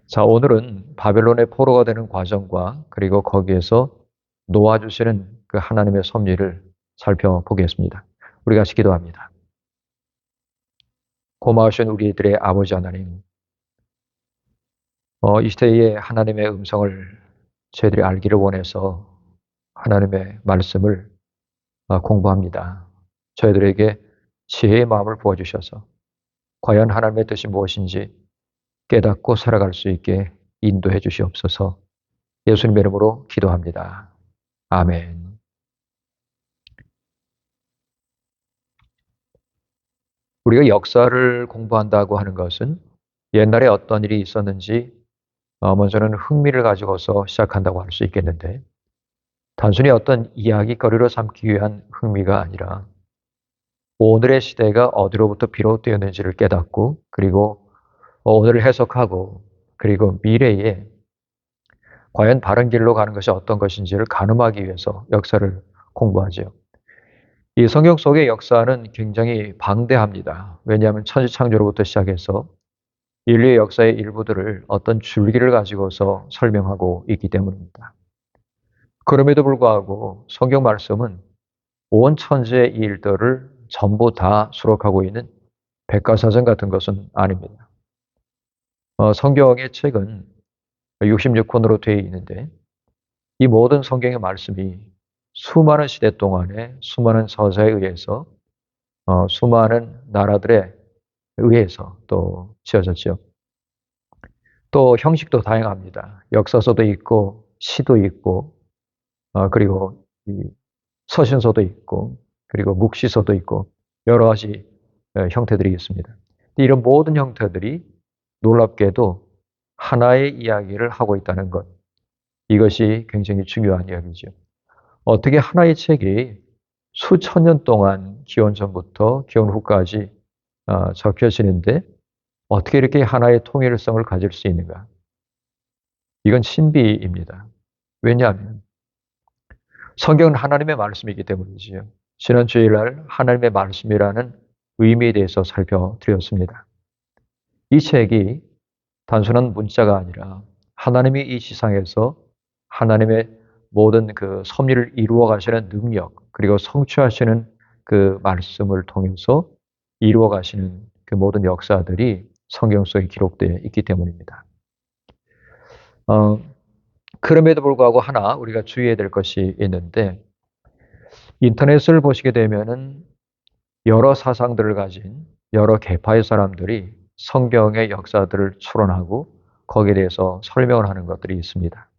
자, 오늘은 바벨론의 포로가 되는 과정과 그리고 거기에서 놓아주시는 그 하나님의 섭리를 살펴보겠습니다. 우리 같이 기도합니다. 고마우신 우리들의 아버지 하나님, 이 시대에 하나님의 음성을 저희들이 알기를 원해서 하나님의 말씀을 공부합니다. 저희들에게 지혜의 마음을 부어주셔서 과연 하나님의 뜻이 무엇인지 깨닫고 살아갈 수 있게 인도해 주시옵소서. 예수님의 이름으로 기도합니다. 아멘. 우리가 역사를 공부한다고 하는 것은 옛날에 어떤 일이 있었는지 먼저는 흥미를 가지고서 시작한다고 할 수 있겠는데, 단순히 어떤 이야기거리로 삼기 위한 흥미가 아니라 오늘의 시대가 어디로부터 비롯되었는지를 깨닫고, 그리고 오늘을 해석하고, 그리고 미래에 과연 바른 길로 가는 것이 어떤 것인지를 가늠하기 위해서 역사를 공부하죠. 이 성경 속의 역사는 굉장히 방대합니다. 왜냐하면 천지창조로부터 시작해서 인류의 역사의 일부들을 어떤 줄기를 가지고서 설명하고 있기 때문입니다. 그럼에도 불구하고 성경 말씀은 온 천지의 일들을 전부 다 수록하고 있는 백과사전 같은 것은 아닙니다. 성경의 책은 66권으로 되어 있는데, 이 모든 성경의 말씀이 수많은 시대 동안에 수많은 서사에 의해서 수많은 나라들에 의해서 또 지어졌죠. 또 형식도 다양합니다. 역사서도 있고 시도 있고 그리고 이 서신서도 있고 그리고 묵시서도 있고 여러 가지 형태들이 있습니다. 이런 모든 형태들이 놀랍게도 하나의 이야기를 하고 있다는 것, 이것이 굉장히 중요한 이야기죠. 어떻게 하나의 책이 수천 년 동안 기원 전부터 기원 후까지 적혀지는데 어떻게 이렇게 하나의 통일성을 가질 수 있는가? 이건 신비입니다. 왜냐하면 성경은 하나님의 말씀이기 때문이지요. 지난 주일날 하나님의 말씀이라는 의미에 대해서 살펴드렸습니다. 이 책이 단순한 문자가 아니라 하나님이 이 지상에서 하나님의 모든 그 섭리를 이루어 가시는 능력, 그리고 성취하시는 그 말씀을 통해서 이루어 가시는 그 모든 역사들이 성경 속에 기록되어 있기 때문입니다. 그럼에도 불구하고 하나 우리가 주의해야 될 것이 있는데, 인터넷을 보시게 되면은 여러 사상들을 가진 여러 계파의 사람들이 성경의 역사들을 추론하고 거기에 대해서 설명을 하는 것들이 있습니다.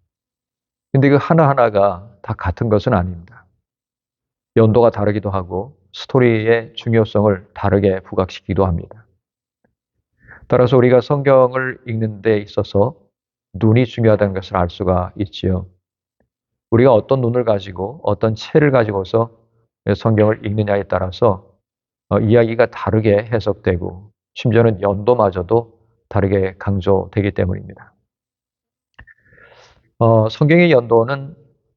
근데 그 하나하나가 다 같은 것은 아닙니다. 연도가 다르기도 하고 스토리의 중요성을 다르게 부각시키기도 합니다. 따라서 우리가 성경을 읽는 데 있어서 눈이 중요하다는 것을 알 수가 있지요. 우리가 어떤 눈을 가지고 어떤 채를 가지고서 성경을 읽느냐에 따라서 이야기가 다르게 해석되고 심지어는 연도마저도 다르게 강조되기 때문입니다. 성경의 연도는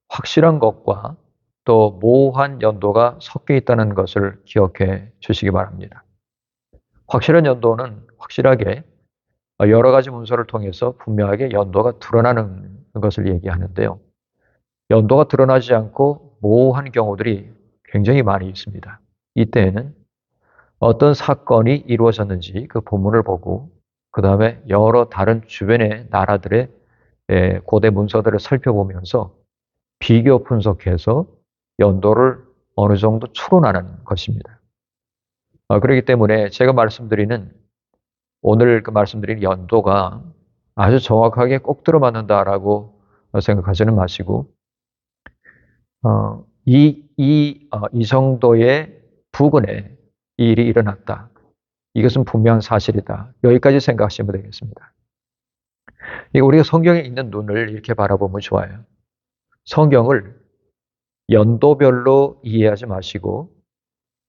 확실한 것과 또 모호한 연도가 섞여 있다는 것을 기억해 주시기 바랍니다. 확실한 연도는 확실하게 여러 가지 문서를 통해서 분명하게 연도가 드러나는 것을 얘기하는데요. 연도가 드러나지 않고 모호한 경우들이 굉장히 많이 있습니다. 이때에는 어떤 사건이 이루어졌는지 그 본문을 보고 그 다음에 여러 다른 주변의 나라들의 고대 문서들을 살펴보면서 비교 분석해서 연도를 어느 정도 추론하는 것입니다. 그렇기 때문에 제가 오늘 말씀드린 연도가 아주 정확하게 꼭 들어맞는다라고 생각하지는 마시고, 이 정도의 부근에 이 일이 일어났다. 이것은 분명한 사실이다. 여기까지 생각하시면 되겠습니다. 우리가 성경에 있는 눈을 이렇게 바라보면 좋아요. 성경을 연도별로 이해하지 마시고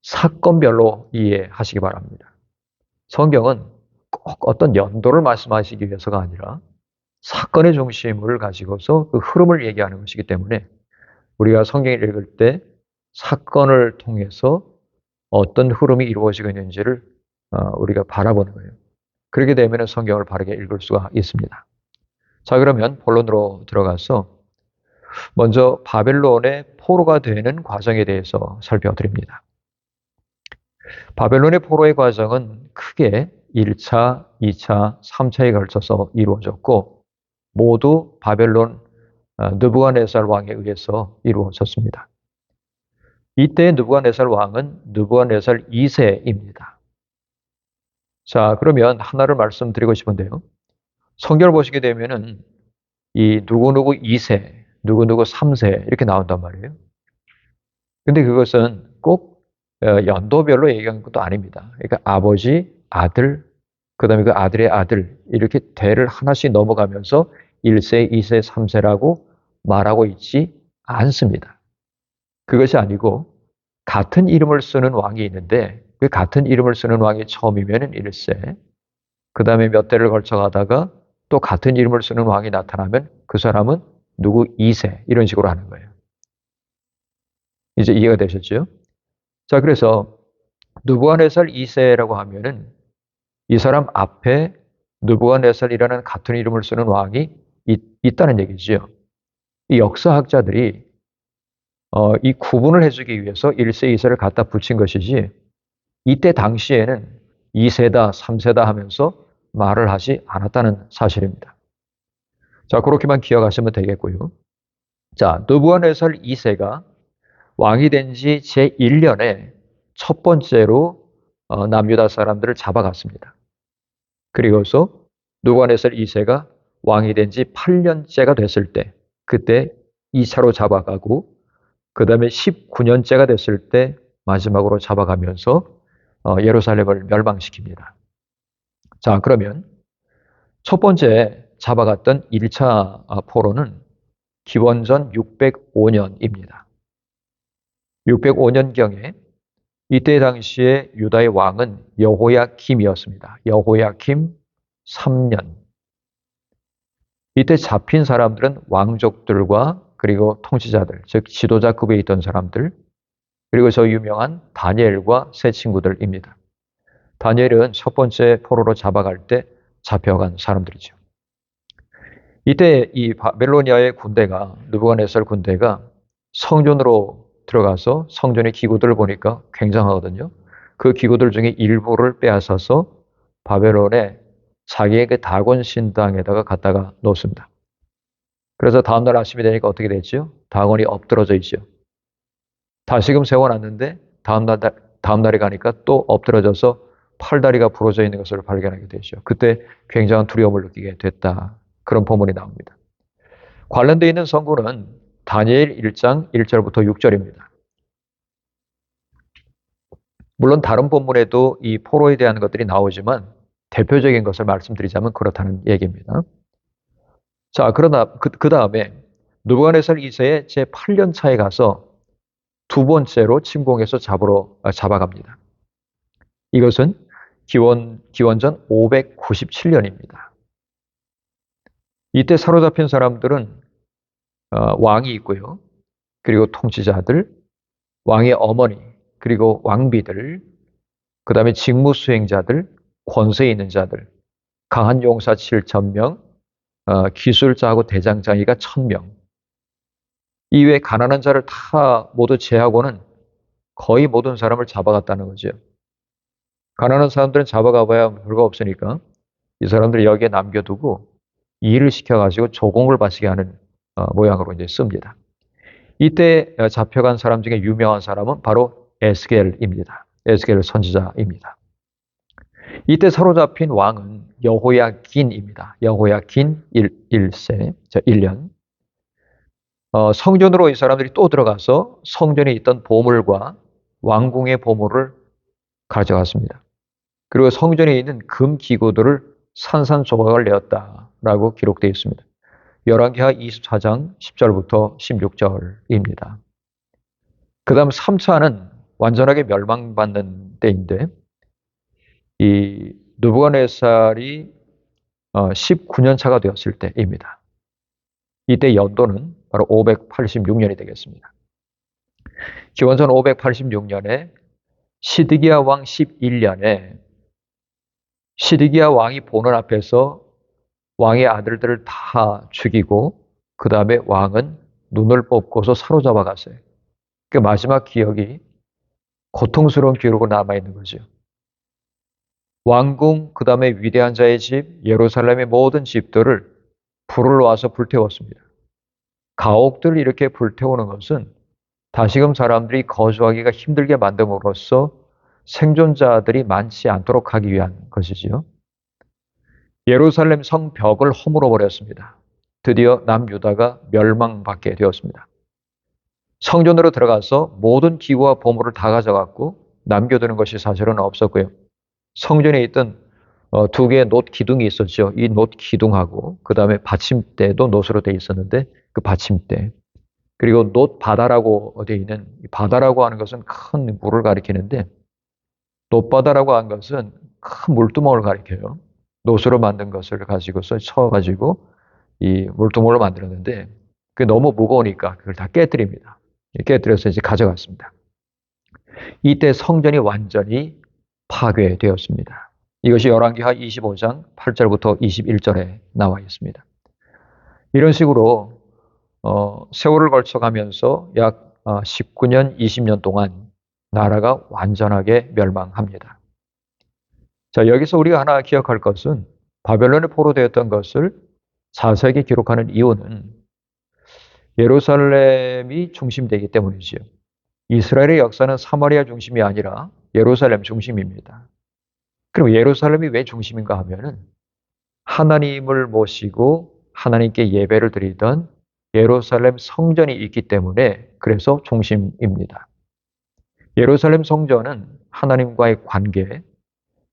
사건별로 이해하시기 바랍니다. 성경은 꼭 어떤 연도를 말씀하시기 위해서가 아니라 사건의 중심을 가지고서 그 흐름을 얘기하는 것이기 때문에 우리가 성경을 읽을 때 사건을 통해서 어떤 흐름이 이루어지고 있는지를 우리가 바라보는 거예요. 그렇게 되면 성경을 바르게 읽을 수가 있습니다. 자, 그러면 본론으로 들어가서 먼저 바벨론의 포로가 되는 과정에 대해서 살펴드립니다. 바벨론의 포로의 과정은 크게 1차, 2차, 3차에 걸쳐서 이루어졌고 모두 바벨론 느부갓네살 왕에 의해서 이루어졌습니다. 이때 느부갓네살 왕은 느부갓네살 2세입니다. 자, 그러면 하나를 말씀드리고 싶은데요. 성경을 보시게 되면은 이 누구누구 2세, 누구누구 3세 이렇게 나온단 말이에요. 근데 그것은 꼭 연도별로 얘기하는 것도 아닙니다. 그러니까 아버지, 아들, 그다음에 그 아들의 아들 이렇게 대를 하나씩 넘어가면서 1세, 2세, 3세라고 말하고 있지 않습니다. 그것이 아니고 같은 이름을 쓰는 왕이 있는데 그 같은 이름을 쓰는 왕이 처음이면은 1세, 그다음에 몇 대를 걸쳐 가다가 또 같은 이름을 쓰는 왕이 나타나면 그 사람은 누구 2세 이런 식으로 하는 거예요. 이제 이해가 되셨죠? 자, 그래서 느부갓네살 2세라고 하면은 이 사람 앞에 느부갓네살이라는 같은 이름을 쓰는 왕이 있다는 얘기죠. 이 역사학자들이 이 구분을 해주기 위해서 1세, 2세를 갖다 붙인 것이지 이때 당시에는 2세다, 3세다 하면서 말을 하지 않았다는 사실입니다. 자, 그렇게만 기억하시면 되겠고요. 자, 느부갓네살 2세가 왕이 된 지 제1년에 첫 번째로 남유다 사람들을 잡아갔습니다. 그리고서 느부갓네살 2세가 왕이 된 지 8년째가 됐을 때 그때 2차로 잡아가고 그 다음에 19년째가 됐을 때 마지막으로 잡아가면서 예루살렘을 멸망시킵니다. 자, 그러면 첫 번째 잡아갔던 1차 포로는 기원전 605년입니다. 605년경에 이때 당시에 유다의 왕은 여호야킴이었습니다. 여호야킴 3년. 이때 잡힌 사람들은 왕족들과 그리고 통치자들, 즉 지도자급에 있던 사람들, 그리고 저 유명한 다니엘과 세 친구들입니다. 다니엘은 첫 번째 포로로 잡아갈 때 잡혀간 사람들이죠. 이때 이 바벨로니아의 군대가, 느부갓네살 군대가 성전으로 들어가서 성전의 기구들을 보니까 굉장하거든요. 그 기구들 중에 일부를 빼앗아서 바벨론에 자기의 그 다곤 신당에다가 갖다가 놓습니다. 그래서 다음날 아침이 되니까 어떻게 됐죠? 다곤이 엎드러져 있죠. 다시금 세워놨는데 다음날에 가니까 또 엎드러져서 팔다리가 부러져 있는 것을 발견하게 되죠. 그때 굉장한 두려움을 느끼게 됐다. 그런 본문이 나옵니다. 관련되어 있는 성구는 다니엘 1장 1절부터 6절입니다. 물론 다른 본문에도 이 포로에 대한 것들이 나오지만 대표적인 것을 말씀드리자면 그렇다는 얘기입니다. 자, 그러나 그 다음에 느부갓네살 2세의 제8년 차에 가서 두 번째로 침공해서 잡아갑니다. 이것은 기원전 597년입니다. 이때 사로잡힌 사람들은 왕이 있고요. 그리고 통치자들, 왕의 어머니, 그리고 왕비들, 그 다음에 직무 수행자들, 권세 있는 자들, 강한 용사 7,000명, 기술자하고 대장장이가 1,000명. 이외에 가난한 자를 다 모두 제하고는 거의 모든 사람을 잡아갔다는 거죠. 가난한 사람들은 잡아가봐야 별거 없으니까 이 사람들을 여기에 남겨두고 일을 시켜가지고 조공을 바치게 하는 모양으로 이제 씁니다. 이때 잡혀간 사람 중에 유명한 사람은 바로 에스겔입니다. 에스겔 선지자입니다. 이때 사로잡힌 왕은 여호야긴입니다. 여호야긴 1세, 1년. 성전으로 이 사람들이 또 들어가서 성전에 있던 보물과 왕궁의 보물을 가져갔습니다. 그리고 성전에 있는 금 기구들을 산산조각을 내었다라고 기록되어 있습니다. 열왕기하 24장 10절부터 16절입니다. 그 다음 3차는 완전하게 멸망받는 때인데 이 느부갓네살이 19년 차가 되었을 때입니다. 이때 연도는 바로 586년이 되겠습니다. 기원전 586년에 시드기야 왕 11년에 시드기야 왕이 보는 앞에서 왕의 아들들을 다 죽이고 그 다음에 왕은 눈을 뽑고서 사로잡아 갔어요. 그 마지막 기억이 고통스러운 기록으로 남아있는 거죠. 왕궁, 그 다음에 위대한 자의 집, 예루살렘의 모든 집들을 불을 놔서 불태웠습니다. 가옥들을 이렇게 불태우는 것은 다시금 사람들이 거주하기가 힘들게 만듦으로써 생존자들이 많지 않도록 하기 위한 것이지요. 예루살렘 성벽을 허물어 버렸습니다. 드디어 남유다가 멸망받게 되었습니다. 성전으로 들어가서 모든 기구와 보물을 다 가져갔고 남겨두는 것이 사실은 없었고요. 성전에 있던 두 개의 놋 기둥이 있었죠. 이 놋 기둥하고 그 다음에 받침대도 놋으로 되어 있었는데 그 받침대 그리고 놋 바다라고 되어 있는 바다라고 하는 것은 큰 물을 가리키는데 놋바다라고 하는 것은 큰 물두멍을 가리켜요. 놋으로 만든 것을 가지고서 쳐가지고 이 물두멍을 만들었는데 그게 너무 무거우니까 그걸 다 깨뜨립니다. 깨뜨려서 이제 가져갔습니다. 이때 성전이 완전히 파괴되었습니다. 이것이 열왕기하 25장 8절부터 21절에 나와 있습니다. 이런 식으로 세월을 걸쳐가면서 약 19년, 20년 동안 나라가 완전하게 멸망합니다. 자, 여기서 우리가 하나 기억할 것은 바벨론에 포로되었던 것을 자세하게 기록하는 이유는 예루살렘이 중심되기 때문이지요. 이스라엘의 역사는 사마리아 중심이 아니라 예루살렘 중심입니다. 그럼 예루살렘이 왜 중심인가 하면은 하나님을 모시고 하나님께 예배를 드리던 예루살렘 성전이 있기 때문에 그래서 중심입니다. 예루살렘 성전은 하나님과의 관계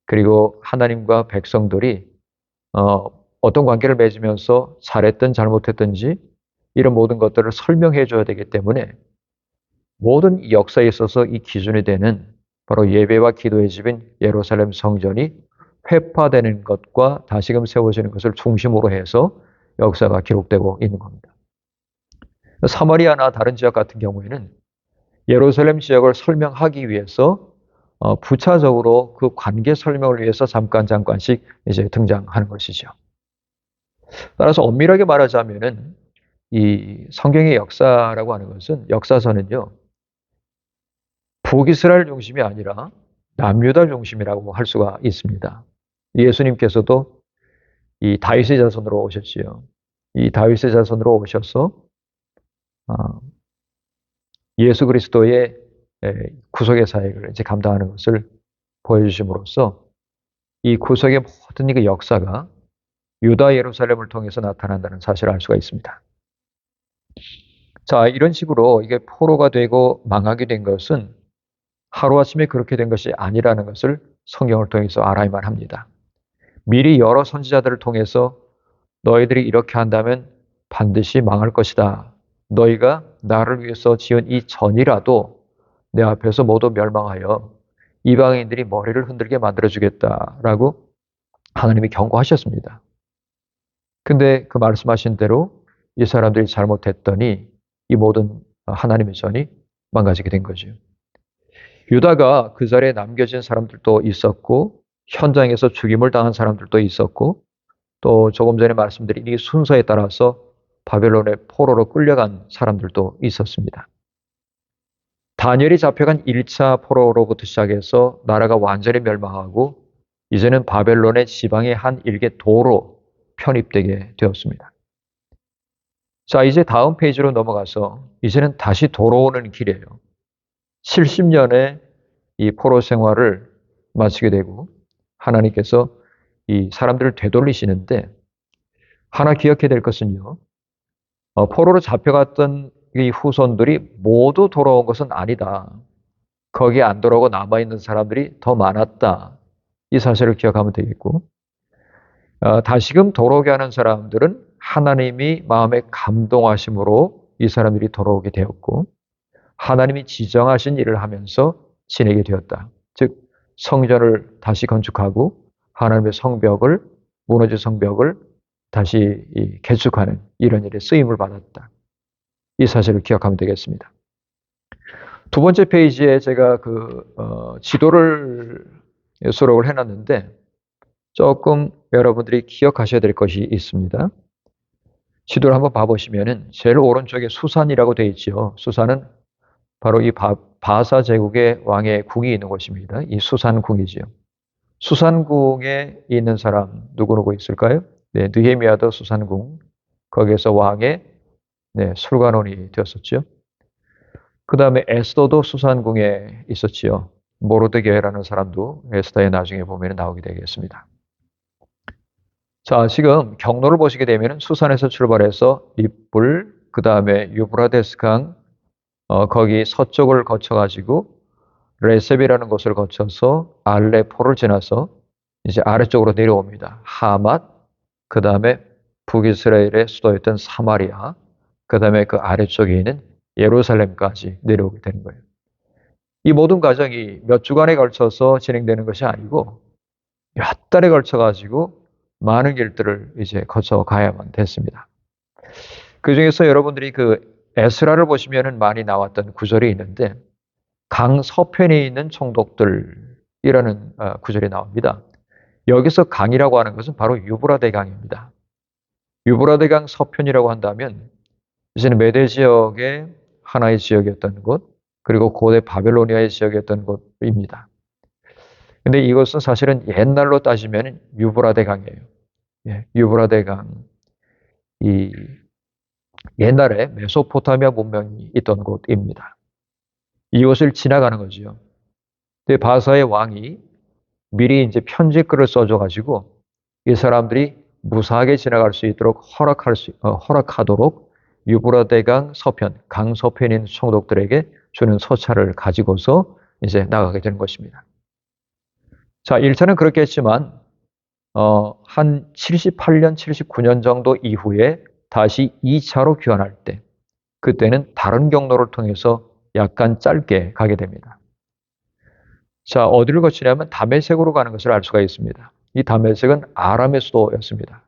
그리고 하나님과 백성들이 어떤 관계를 맺으면서 잘했든 잘못했든지 이런 모든 것들을 설명해 줘야 되기 때문에 모든 역사에 있어서 이 기준이 되는 바로 예배와 기도의 집인 예루살렘 성전이 회파되는 것과 다시금 세워지는 것을 중심으로 해서 역사가 기록되고 있는 겁니다. 사마리아나 다른 지역 같은 경우에는 예루살렘 지역을 설명하기 위해서 부차적으로 그 관계 설명을 위해서 잠깐씩 이제 등장하는 것이죠. 따라서 엄밀하게 말하자면은 이 성경의 역사라고 하는 것은 역사서는요. 북이스라엘 중심이 아니라 남유다 중심이라고 할 수가 있습니다. 예수님께서도 이 다윗의 자손으로 오셨지요. 이 다윗의 자손으로 오셔서 예수 그리스도의 구속의 사역을 이제 감당하는 것을 보여주심으로써 이 구속의 모든 그 역사가 유다 예루살렘을 통해서 나타난다는 사실을 알 수가 있습니다. 자, 이런 식으로 이게 포로가 되고 망하게 된 것은 하루아침에 그렇게 된 것이 아니라는 것을 성경을 통해서 알아야만 합니다. 미리 여러 선지자들을 통해서 너희들이 이렇게 한다면 반드시 망할 것이다. 너희가 나를 위해서 지은 이 전이라도 내 앞에서 모두 멸망하여 이방인들이 머리를 흔들게 만들어주겠다라고 하나님이 경고하셨습니다. 근데 그 말씀하신 대로 이 사람들이 잘못했더니 이 모든 하나님의 전이 망가지게 된 거죠. 유다가 그 자리에 남겨진 사람들도 있었고 현장에서 죽임을 당한 사람들도 있었고 또 조금 전에 말씀드린 이 순서에 따라서 바벨론의 포로로 끌려간 사람들도 있었습니다. 다니엘이 잡혀간 1차 포로로부터 시작해서 나라가 완전히 멸망하고 이제는 바벨론의 지방의 한 일개 도로 편입되게 되었습니다. 자, 이제 다음 페이지로 넘어가서 이제는 다시 돌아오는 길이에요. 70년의 이 포로 생활을 마치게 되고 하나님께서 이 사람들을 되돌리시는데 하나 기억해야 될 것은요. 포로로 잡혀갔던 이 후손들이 모두 돌아온 것은 아니다. 거기에 안 돌아오고 남아있는 사람들이 더 많았다. 이 사실을 기억하면 되겠고 다시금 돌아오게 하는 사람들은 하나님이 마음에 감동하심으로 이 사람들이 돌아오게 되었고 하나님이 지정하신 일을 하면서 지내게 되었다. 즉 성전을 다시 건축하고 하나님의 성벽을 무너진 성벽을 다시 개축하는 이런 일에 쓰임을 받았다. 이 사실을 기억하면 되겠습니다. 두 번째 페이지에 제가 지도를 수록을 해놨는데 조금 여러분들이 기억하셔야 될 것이 있습니다. 지도를 한번 봐보시면은 제일 오른쪽에 수산이라고 되어 있죠. 수산은 바로 이 바사 제국의 왕의 궁이 있는 곳입니다. 이 수산궁이지요. 수산궁에 있는 사람 누구누구 있을까요? 네, 느헤미야도 수산궁. 거기에서 왕의 술관원이 되었었죠. 그 다음에 에스더도 수산궁에 있었지요. 모르드게라는 사람도 에스더에 나중에 보면 나오게 되겠습니다. 자, 지금 경로를 보시게 되면 수산에서 출발해서 입불, 그 다음에 유브라데스 강, 거기 서쪽을 거쳐가지고 레셉이라는 곳을 거쳐서 알레포를 지나서 이제 아래쪽으로 내려옵니다. 하맛, 그 다음에 북이스라엘의 수도였던 사마리아, 그 다음에 그 아래쪽에 있는 예루살렘까지 내려오게 되는 거예요. 이 모든 과정이 몇 주간에 걸쳐서 진행되는 것이 아니고 몇 달에 걸쳐가지고 많은 길들을 이제 거쳐 가야만 됐습니다. 그 중에서 여러분들이 그 에스라를 보시면은 많이 나왔던 구절이 있는데 강 서편에 있는 총독들이라는 구절이 나옵니다. 여기서 강이라고 하는 것은 바로 유브라데 강입니다. 유브라데 강 서편이라고 한다면 이제는 메데 지역의 하나의 지역이었던 곳, 그리고 고대 바벨로니아의 지역이었던 곳입니다. 근데 이것은 사실은 옛날로 따지면 유브라데 강이에요. 예, 유브라데 강. 이 옛날에 메소포타미아 문명이 있던 곳입니다. 이것을 지나가는 거지요. 근데 바사의 왕이 미리 이제 편지글을 써줘가지고 이 사람들이 무사하게 지나갈 수 있도록 허락하도록 유브라데강 서편, 강 서편에 있는 총독들에게 주는 서찰을 가지고서 이제 나가게 되는 것입니다. 자, 1차는 그렇게 했지만 한 78년, 79년 정도 이후에 다시 2차로 귀환할 때 그때는 다른 경로를 통해서 약간 짧게 가게 됩니다. 자, 어디를 거치냐면 다메섹으로 가는 것을 알 수가 있습니다. 이 다메섹은 아람의 수도였습니다.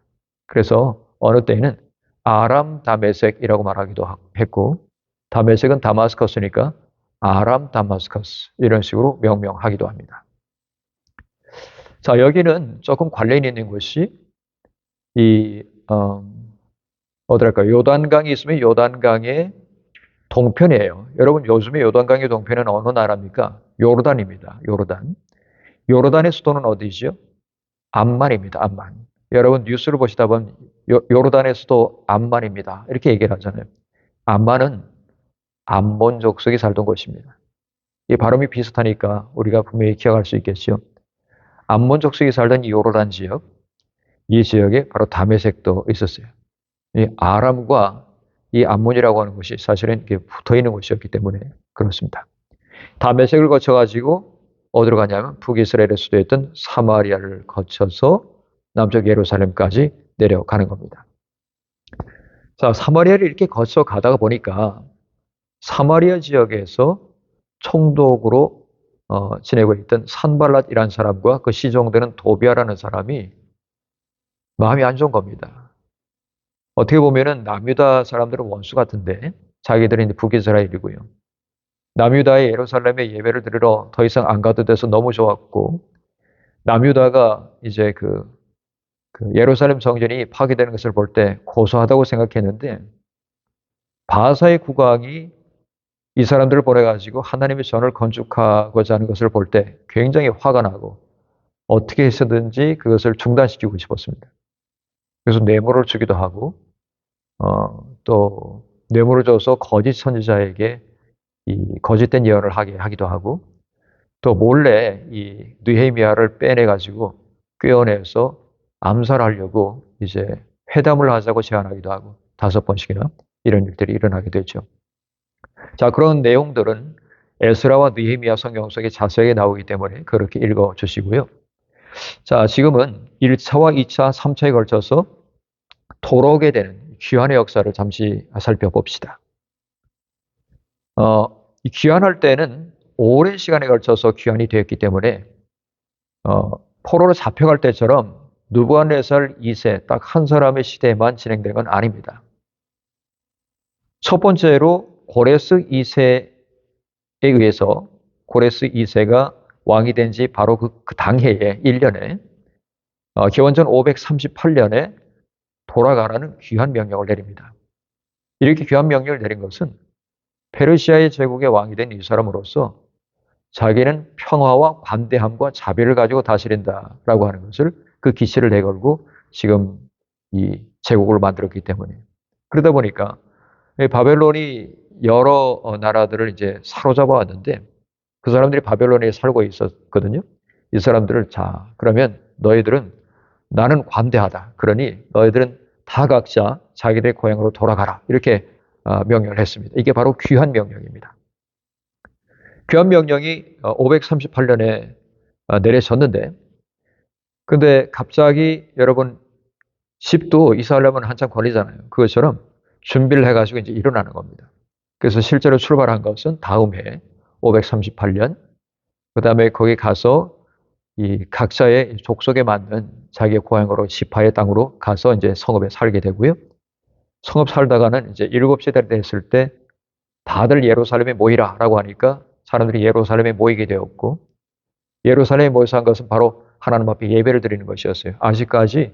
그래서 어느 때에는 아람 다메섹이라고 말하기도 했고 다메섹은 다마스커스니까 아람 다마스커스 이런 식으로 명명하기도 합니다. 자, 여기는 조금 관련이 있는 것이 이 어디랄까요? 요단강이 있으면 요단강의 동편이에요. 여러분 요즘에 요단강의 동편은 어느 나라입니까? 요르단입니다. 요르단. 요르단의 수도는 어디죠? 암만입니다. 암만. 여러분 뉴스를 보시다 보면 요르단의 수도 암만입니다. 이렇게 얘기를 하잖아요. 암만은 암몬 족속이 살던 곳입니다. 이 발음이 비슷하니까 우리가 분명히 기억할 수 있겠죠. 암몬 족속이 살던 이 요르단 지역, 이 지역에 바로 다메섹도 있었어요. 이 아람과 이 암몬이라고 하는 것이 사실은 이렇게 붙어 있는 곳이었기 때문에 그렇습니다. 다메섹을 거쳐가지고 어디로 가냐면 북이스라엘의 수도였던 사마리아를 거쳐서 남쪽 예루살렘까지 내려가는 겁니다. 자, 사마리아를 이렇게 거쳐 가다가 보니까 사마리아 지역에서 총독으로 지내고 있던 산발랏이라는 사람과 그 시종되는 도비아라는 사람이 마음이 안 좋은 겁니다. 어떻게 보면은 남유다 사람들은 원수 같은데 자기들은 이제 북이스라엘이고요. 남유다의 예루살렘에 예배를 드리러 더 이상 안 가도 돼서 너무 좋았고 남유다가 이제 그 예루살렘 성전이 파괴되는 것을 볼 때 고소하다고 생각했는데 바사의 국왕이 이 사람들을 보내가지고 하나님의 전을 건축하고자 하는 것을 볼 때 굉장히 화가 나고 어떻게 해서든지 그것을 중단시키고 싶었습니다. 그래서 뇌물을 주기도 하고 또 뇌물을 줘서 거짓 선지자에게 이 거짓된 예언을 하게 하기도 하고 또 몰래 이 느헤미야를 빼내가지고 꿰어내서 암살하려고 이제 회담을 하자고 제안하기도 하고 5번씩이나 이런 일들이 일어나게 되죠. 자, 그런 내용들은 에스라와 느헤미야 성경 속에 자세하게 나오기 때문에 그렇게 읽어 주시고요. 자, 지금은 1차와 2차, 3차에 걸쳐서 돌아오게 되는 귀환의 역사를 잠시 살펴봅시다. 이 귀환할 때는 오랜 시간에 걸쳐서 귀환이 되었기 때문에 포로로 잡혀갈 때처럼 느부갓네살 2세 딱 한 사람의 시대에만 진행된 건 아닙니다. 첫 번째로 고레스 2세에 의해서 고레스 2세가 왕이 된 지 바로 그 당해에 1년에 기원전 538년에 돌아가라는 귀한 명령을 내립니다. 이렇게 귀한 명령을 내린 것은 페르시아의 제국의 왕이 된 이 사람으로서 자기는 평화와 관대함과 자비를 가지고 다스린다라고 하는 것을 그 기치를 내걸고 지금 이 제국을 만들었기 때문에 그러다 보니까 바벨론이 여러 나라들을 이제 사로잡아 왔는데 그 사람들이 바벨론에 살고 있었거든요. 이 사람들을 자 그러면 너희들은 나는 관대하다. 그러니 너희들은 다 각자 자기들의 고향으로 돌아가라. 이렇게 명령을 했습니다. 이게 바로 귀환 명령입니다. 귀환 명령이 538년에 내려졌는데 근데 갑자기 여러분 집도 이사하려면 한참 걸리잖아요. 그것처럼 준비를 해가지고 이제 일어나는 겁니다. 그래서 실제로 출발한 것은 다음 해 538년 그 다음에 거기 가서 이 각자의 족속에 맞는 자기의 고향으로 지파의 땅으로 가서 이제 성읍에 살게 되고요. 성읍 살다가는 이제 7시 됐을 때 다들 예루살렘에 모이라라고 하니까 사람들이 예루살렘에 모이게 되었고 예루살렘에 모여서 한 것은 바로 하나님 앞에 예배를 드리는 것이었어요. 아직까지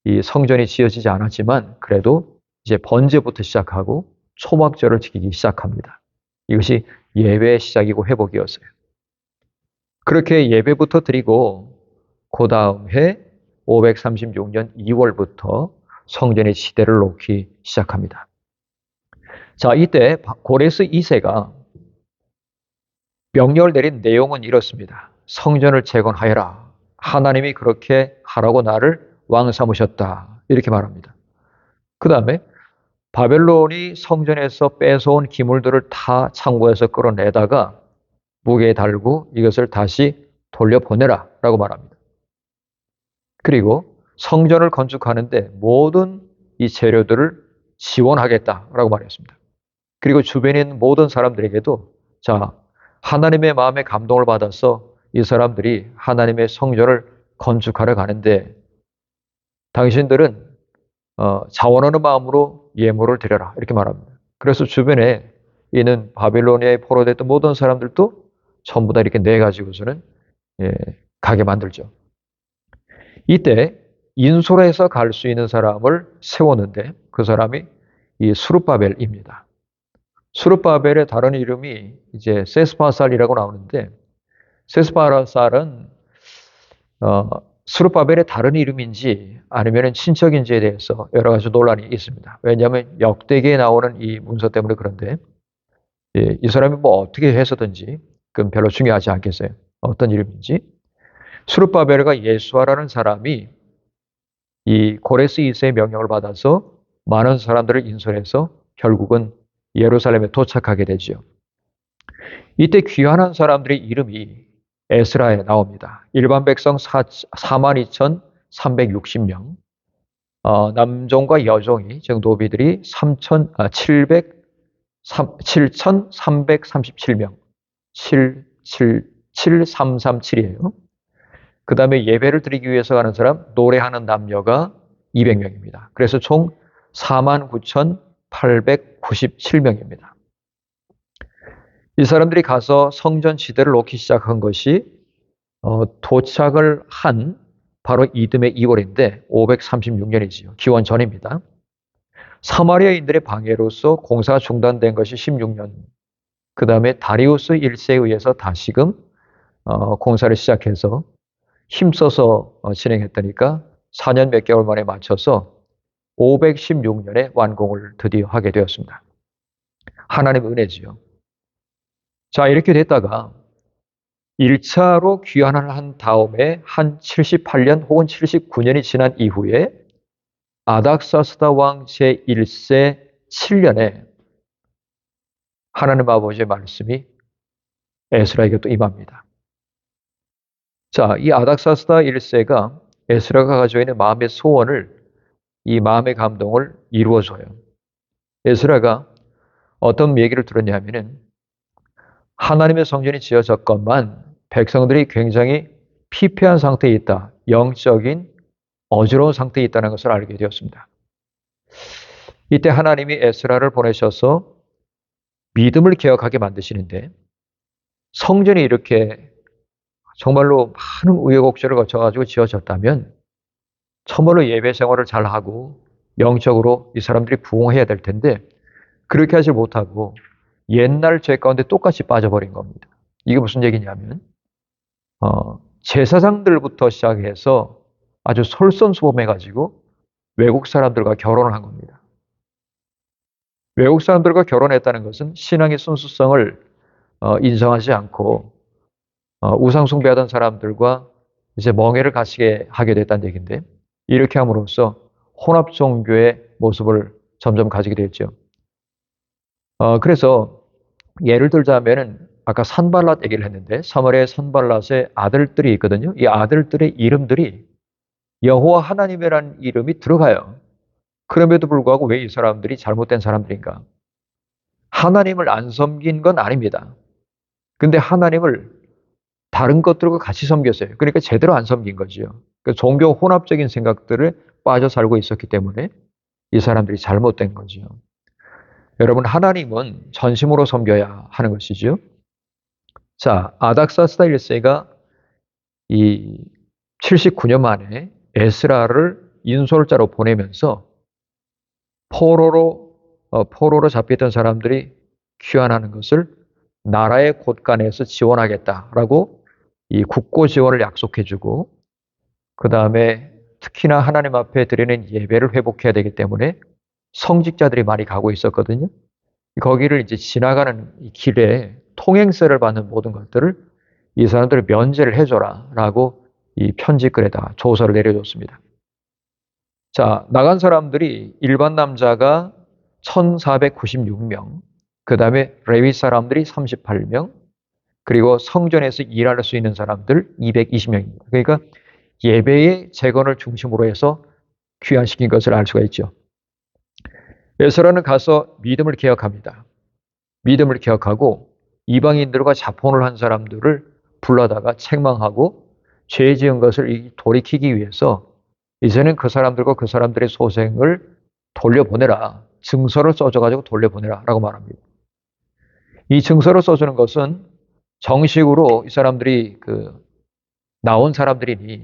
이 성전이 지어지지 않았지만 그래도 이제 번제부터 시작하고 초막절을 지키기 시작합니다. 이것이 예배의 시작이고 회복이었어요. 그렇게 예배부터 드리고 그 다음 해 536년 2월부터 성전의 지대를 놓기 시작합니다. 자, 이때 고레스 2세가 명령을 내린 내용은 이렇습니다. 성전을 재건하여라. 하나님이 그렇게 하라고 나를 왕 삼으셨다. 이렇게 말합니다. 그 다음에 바벨론이 성전에서 뺏어온 기물들을 다 창고에서 끌어내다가 무게에 달고 이것을 다시 돌려보내라 라고 말합니다. 그리고 성전을 건축하는데 모든 이 재료들을 지원하겠다라고 말했습니다. 그리고 주변에 있는 모든 사람들에게도 자, 하나님의 마음에 감동을 받아서 이 사람들이 하나님의 성전을 건축하러 가는데 당신들은 자원하는 마음으로 예물을 드려라 이렇게 말합니다. 그래서 주변에 있는 바빌로니아에 포로됐던 모든 사람들도 전부 다 이렇게 내 가지고서는 가게 만들죠. 이때 인솔에서 갈 수 있는 사람을 세웠는데 그 사람이 이 수룹바벨입니다. 수룹바벨의 다른 이름이 이제 세스바살이라고 나오는데 세스바살은 수룹바벨의 다른 이름인지 아니면 친척인지에 대해서 여러 가지 논란이 있습니다. 왜냐하면 역대기에 나오는 이 문서 때문에 그런데 이 사람이 뭐 어떻게 해서든지 그건 별로 중요하지 않겠어요. 어떤 이름인지. 수룹바벨과 예수아라는 사람이 이 고레스 2세의 명령을 받아서 많은 사람들을 인솔해서 결국은 예루살렘에 도착하게 되죠. 이때 귀환한 사람들의 이름이 에스라에 나옵니다. 일반 백성 42,360명, 남종과 여종이, 즉 노비들이 7,337명, 737,337이에요. 그 다음에 예배를 드리기 위해서 가는 사람, 노래하는 남녀가 200명입니다. 그래서 총 49,897명입니다. 이 사람들이 가서 성전 지대를 놓기 시작한 것이 도착을 한 바로 이듬해 2월인데 536년이지요. 기원 전입니다. 사마리아인들의 방해로서 공사가 중단된 것이 16년. 그 다음에 다리우스 1세에 의해서 다시금 공사를 시작해서 힘써서 진행했다니까 4년 몇 개월 만에 맞춰서 516년에 완공을 드디어 하게 되었습니다. 하나님의 은혜지요. 자, 이렇게 됐다가 1차로 귀환을 한 다음에 한 78년 혹은 79년이 지난 이후에 아닥사스다 왕 제1세 7년에 하나님 아버지의 말씀이 에스라에게 또 임합니다. 자, 이 아닥사스다 1세가 에스라가 가지고 있는 마음의 소원을 이 마음의 감동을 이루어줘요. 에스라가 어떤 얘기를 들었냐 하면은 하나님의 성전이 지어졌건만 백성들이 굉장히 피폐한 상태에 있다. 영적인 어지러운 상태에 있다는 것을 알게 되었습니다. 이때 하나님이 에스라를 보내셔서 믿음을 개혁하게 만드시는데 성전이 이렇게 정말로 많은 우여곡절을 거쳐가지고 지어졌다면 참으로 예배 생활을 잘하고 영적으로 이 사람들이 부흥해야 될 텐데 그렇게 하지 못하고 옛날 죄 가운데 똑같이 빠져버린 겁니다. 이게 무슨 얘기냐면 제사장들부터 시작해서 아주 솔선수범해가지고 외국 사람들과 결혼을 한 겁니다. 외국 사람들과 결혼했다는 것은 신앙의 순수성을 인정하지 않고 우상 숭배하던 사람들과 이제 멍해를 가시게 하게 됐다는 얘기인데 이렇게 함으로써 혼합 종교의 모습을 점점 가지게 됐죠. 그래서 예를 들자면은 아까 산발랏 얘기를 했는데 사마리아의 산발랏의 아들들이 있거든요. 이 아들들의 이름들이 여호와 하나님이라는 이름이 들어가요. 그럼에도 불구하고 왜 이 사람들이 잘못된 사람들인가? 하나님을 안 섬긴 건 아닙니다. 근데 하나님을 다른 것들과 같이 섬겼어요. 그러니까 제대로 안 섬긴 거죠. 그 종교 혼합적인 생각들을 빠져 살고 있었기 때문에 이 사람들이 잘못된 거죠. 여러분, 하나님은 전심으로 섬겨야 하는 것이죠. 자, 아닥사스다 1세가 이 79년 만에 에스라를 인솔자로 보내면서 포로로 잡혔던 사람들이 귀환하는 것을 나라의 곳간에서 지원하겠다라고 이 국고 지원을 약속해주고 그 다음에 특히나 하나님 앞에 드리는 예배를 회복해야 되기 때문에 성직자들이 많이 가고 있었거든요. 거기를 이제 지나가는 길에 통행세를 받는 모든 것들을 이 사람들을 면제를 해줘라라고 이 편지글에다가 조서를 내려줬습니다. 자, 나간 사람들이 일반 남자가 1496명, 그 다음에 레위 사람들이 38명, 그리고 성전에서 일할 수 있는 사람들 220명입니다. 그러니까 예배의 재건을 중심으로 해서 귀환시킨 것을 알 수가 있죠. 에스라는 가서 믿음을 개혁합니다. 믿음을 개혁하고 이방인들과 자폰을 한 사람들을 불러다가 책망하고 죄 지은 것을 돌이키기 위해서 이제는 그 사람들과 그 사람들의 소생을 돌려보내라. 증서를 써줘가지고 돌려보내라 라고 말합니다. 이 증서를 써주는 것은 정식으로 이 사람들이 나온 사람들이니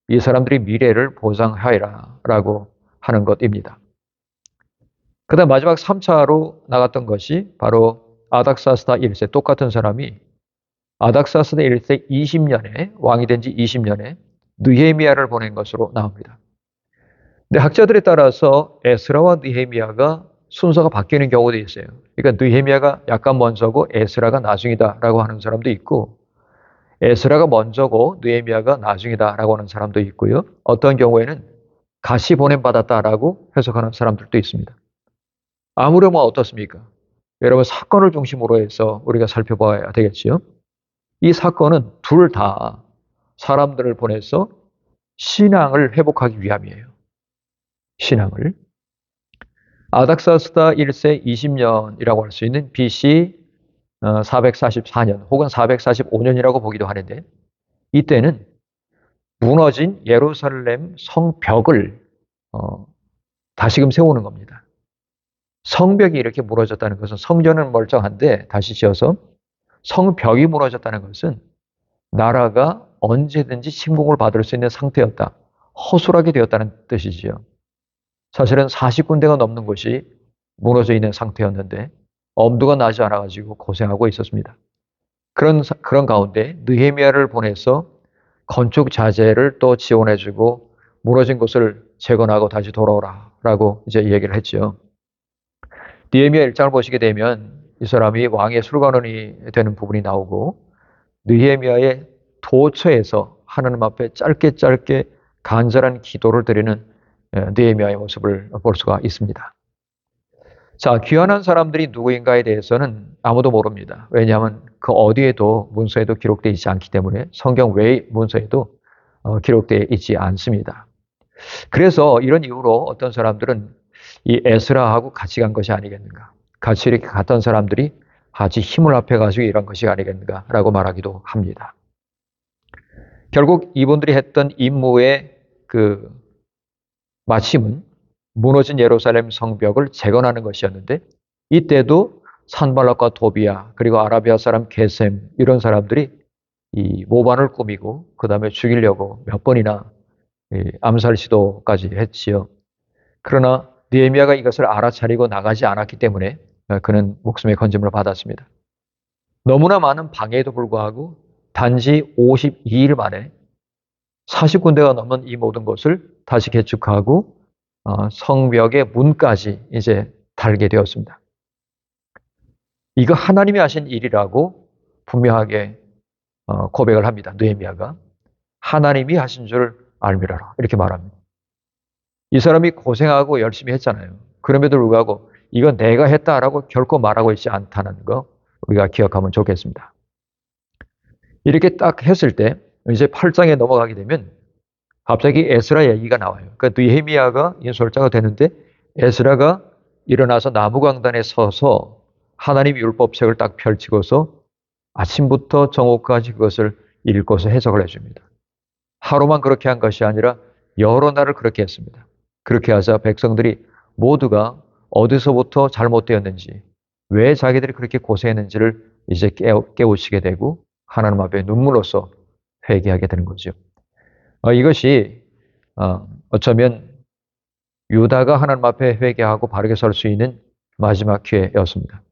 이 사람들이 미래를 보장하여라 라고 하는 것입니다. 그 다음 마지막 3차로 나갔던 것이 바로 아닥사스다 1세 똑같은 사람이 아닥사스다 1세 20년에 왕이 된 지 20년에 느헤미야를 보낸 것으로 나옵니다. 근데 학자들에 따라서 에스라와 느헤미야가 순서가 바뀌는 경우도 있어요. 그러니까 느헤미야가 약간 먼저고 에스라가 나중이다라고 하는 사람도 있고 에스라가 먼저고 느헤미야가 나중이다라고 하는 사람도 있고요. 어떤 경우에는 같이 보냄받았다라고 해석하는 사람들도 있습니다. 아무렴은 어떻습니까? 여러분 사건을 중심으로 해서 우리가 살펴봐야 되겠지요. 이 사건은 둘 다 사람들을 보내서 신앙을 회복하기 위함이에요. 신앙을. 아닥사스다 1세 20년이라고 할 수 있는 BC 444년 혹은 445년이라고 보기도 하는데 이때는 무너진 예루살렘 성벽을 다시금 세우는 겁니다. 성벽이 이렇게 무너졌다는 것은 성전은 멀쩡한데 다시 지어서 성벽이 무너졌다는 것은 나라가 언제든지 침공을 받을 수 있는 상태였다. 허술하게 되었다는 뜻이지요. 사실은 40군데가 넘는 곳이 무너져 있는 상태였는데 엄두가 나지 않아가지고 고생하고 있었습니다. 그런 가운데 느헤미야를 보내서 건축 자재를 또 지원해주고 무너진 곳을 재건하고 다시 돌아오라라고 이제 얘기를 했죠. 느헤미야 1장을 보시게 되면 이 사람이 왕의 술관원이 되는 부분이 나오고 느헤미야의 도처에서 하나님 앞에 짧게 간절한 기도를 드리는 느헤미야의 모습을 볼 수가 있습니다. 자, 귀환한 사람들이 누구인가에 대해서는 아무도 모릅니다. 왜냐하면 그 어디에도 문서에도 기록되어 있지 않기 때문에 성경 외의 문서에도 기록되어 있지 않습니다. 그래서 이런 이유로 어떤 사람들은 이 에스라하고 같이 간 것이 아니겠는가. 같이 이렇게 갔던 사람들이 같이 힘을 합해가지고 이런 것이 아니겠는가라고 말하기도 합니다. 결국 이분들이 했던 임무의 마침은 무너진 예루살렘 성벽을 재건하는 것이었는데 이때도 산발락과 도비야 그리고 아라비아 사람 게셈 이런 사람들이 이 모반을 꾸미고 그 다음에 죽이려고 몇 번이나 암살 시도까지 했지요. 그러나 느헤미야가 이것을 알아차리고 나가지 않았기 때문에 그는 목숨의 건짐을 받았습니다. 너무나 많은 방해에도 불구하고 단지 52일 만에 40군데가 넘는 이 모든 것을 다시 개축하고 성벽의 문까지 이제 달게 되었습니다. 이거 하나님이 하신 일이라고 분명하게 고백을 합니다. 느헤미야가 하나님이 하신 줄 알미라라 이렇게 말합니다. 이 사람이 고생하고 열심히 했잖아요. 그럼에도 불구하고 이건 내가 했다라고 결코 말하고 있지 않다는 거 우리가 기억하면 좋겠습니다. 이렇게 딱 했을 때 이제 8장에 넘어가게 되면 갑자기 에스라 얘기가 나와요. 그러니까 느헤미야가 인솔자가 되는데 에스라가 일어나서 나무강단에 서서 하나님 율법책을 딱 펼치고서 아침부터 정오까지 그것을 읽고서 해석을 해줍니다. 하루만 그렇게 한 것이 아니라 여러 날을 그렇게 했습니다. 그렇게 하자 백성들이 모두가 어디서부터 잘못되었는지, 왜 자기들이 그렇게 고생했는지를 이제 깨우치게 되고 하나님 앞에 눈물로써 회개하게 되는 거죠. 이것이 어쩌면 유다가 하나님 앞에 회개하고 바르게 설 수 있는 마지막 기회였습니다.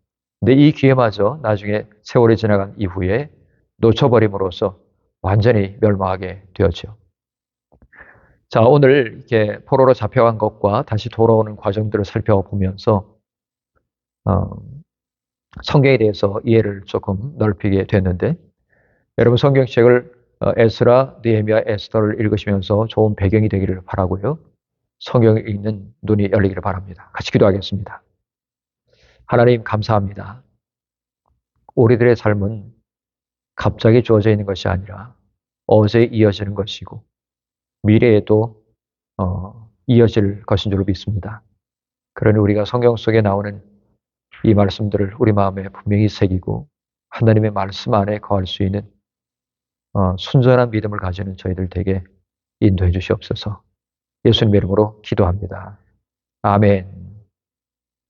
근데 이 기회마저 나중에 세월이 지나간 이후에 놓쳐버림으로써 완전히 멸망하게 되었죠. 자, 오늘 이렇게 포로로 잡혀간 것과 다시 돌아오는 과정들을 살펴보면서 성경에 대해서 이해를 조금 넓히게 됐는데 여러분 성경책을 에스라, 느헤미야, 에스더를 읽으시면서 좋은 배경이 되기를 바라고요. 성경을 읽는 눈이 열리기를 바랍니다. 같이 기도하겠습니다. 하나님 감사합니다. 우리들의 삶은 갑자기 주어져 있는 것이 아니라 어제 이어지는 것이고 미래에도 이어질 것인 줄 믿습니다. 그러니 우리가 성경 속에 나오는 이 말씀들을 우리 마음에 분명히 새기고 하나님의 말씀 안에 거할 수 있는 순전한 믿음을 가지는 저희들 되게 인도해 주시옵소서. 예수님의 이름으로 기도합니다. 아멘.